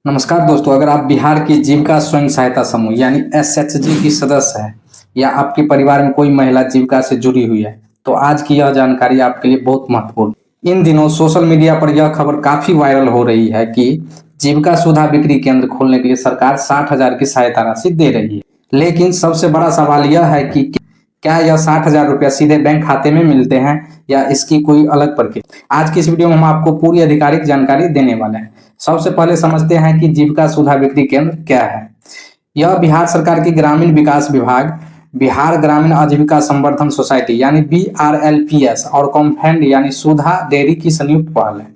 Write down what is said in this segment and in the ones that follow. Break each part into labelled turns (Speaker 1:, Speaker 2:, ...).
Speaker 1: नमस्कार दोस्तों, अगर आप बिहार की जीविका स्वयं सहायता समूह यानी एसएचजी की सदस्य हैं या आपके परिवार में कोई महिला जीविका से जुड़ी हुई है तो आज की यह जानकारी आपके लिए बहुत महत्वपूर्ण है। इन दिनों सोशल मीडिया पर यह खबर काफी वायरल हो रही है कि जीविका सुधा बिक्री केंद्र खोलने के लिए सरकार 60,000 की सहायता राशि दे रही है। लेकिन सबसे बड़ा सवाल यह है कि क्या यह 60,000 रुपया सीधे बैंक खाते में मिलते हैं या इसकी कोई अलग प्रक्रिया। आज की इस वीडियो में हम आपको पूरी आधिकारिक जानकारी देने वाले हैं। सबसे पहले समझते हैं कि जीविका सुधा बिक्री केंद्र क्या है। यह बिहार सरकार की ग्रामीण विकास विभाग, बिहार ग्रामीण आजीविका संवर्धन सोसाइटी यानी BRLPS और कॉम्फेंड यानी सुधा डेयरी की संयुक्त पहल है।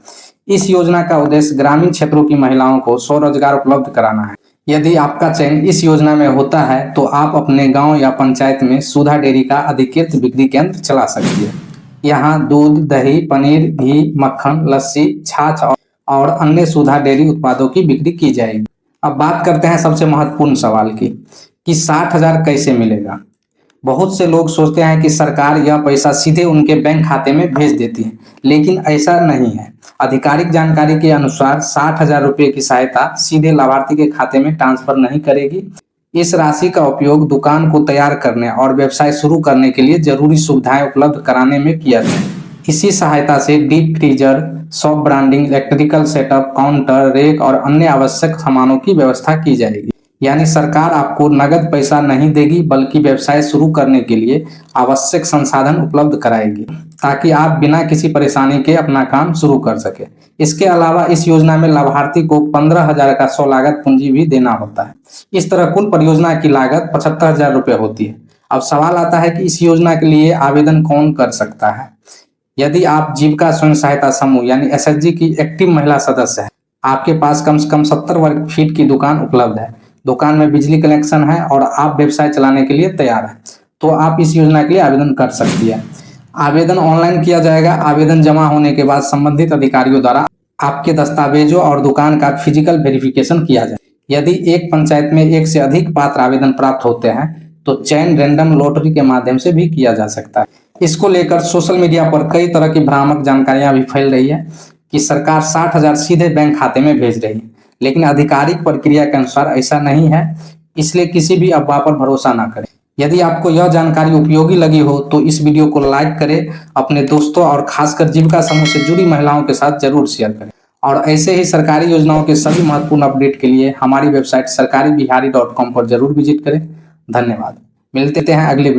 Speaker 1: इस योजना का उद्देश्य ग्रामीण क्षेत्रों की महिलाओं को स्वरोजगार उपलब्ध कराना है। यदि आपका चयन इस योजना में होता है तो आप अपने गांव या पंचायत में सुधा डेयरी का अधिकृत बिक्री केंद्र चला सकती है। यहाँ दूध, दही, पनीर, घी, मक्खन, लस्सी, छाछ और अन्य सुधा डेयरी उत्पादों की बिक्री की जाएगी। अब बात करते हैं सबसे महत्वपूर्ण सवाल की कि 60,000 कैसे मिलेगा। बहुत से लोग सोचते हैं कि सरकार यह पैसा सीधे उनके बैंक खाते में भेज देती है, लेकिन ऐसा नहीं है। आधिकारिक जानकारी के अनुसार 60,000 रुपये की सहायता सीधे लाभार्थी के खाते में ट्रांसफर नहीं करेगी। इस राशि का उपयोग दुकान को तैयार करने और व्यवसाय शुरू करने के लिए जरूरी सुविधाएं उपलब्ध कराने में किया जाए। इसी सहायता से deep freezer, shop branding, electrical setup, counter, rack और अन्य आवश्यक सामानों की व्यवस्था की जाएगी। यानी सरकार आपको नगद पैसा नहीं देगी बल्कि व्यवसाय शुरू करने के लिए आवश्यक संसाधन उपलब्ध कराएगी ताकि आप बिना किसी परेशानी के अपना काम शुरू कर सके। इसके अलावा इस योजना में लाभार्थी को 15,000 का स्वलागत पूंजी भी देना होता है। इस तरह कुल परियोजना की लागत 75,000 रुपये होती है। अब सवाल आता है कि इस योजना के लिए आवेदन कौन कर सकता है। यदि आप जीविका स्वयं सहायता समूह यानी एसएचजी की एक्टिव महिला सदस्य है, आपके पास कम से कम 70 वर्ग फीट की दुकान उपलब्ध है, दुकान में बिजली कनेक्शन है और आप व्यवसाय चलाने के लिए तैयार है, तो आप इस योजना के लिए आवेदन कर सकती है। आवेदन ऑनलाइन किया जाएगा। आवेदन जमा होने के बाद संबंधित अधिकारियों द्वारा आपके दस्तावेजों और दुकान का फिजिकल वेरिफिकेशन किया जाए। यदि एक पंचायत में एक से अधिक पात्र आवेदन प्राप्त होते हैं तो चयन रैंडम लॉटरी के माध्यम से भी किया जा सकता है। इसको लेकर सोशल मीडिया पर कई तरह की भ्रामक जानकारियां भी फैल रही है कि सरकार 60,000 सीधे बैंक खाते में भेज रही है, लेकिन आधिकारिक प्रक्रिया के अनुसार ऐसा नहीं है, इसलिए किसी भी अफवाह पर भरोसा ना करें। यदि आपको यह जानकारी उपयोगी लगी हो तो इस वीडियो को लाइक करें, अपने दोस्तों और खासकर जीविका समूह से जुड़ी महिलाओं के साथ जरूर शेयर करें और ऐसे ही सरकारी योजनाओं के सभी महत्वपूर्ण अपडेट के लिए हमारी वेबसाइट सरकारीबिहारी.com पर जरूर विजिट करें। धन्यवाद। मिलते हैं अगले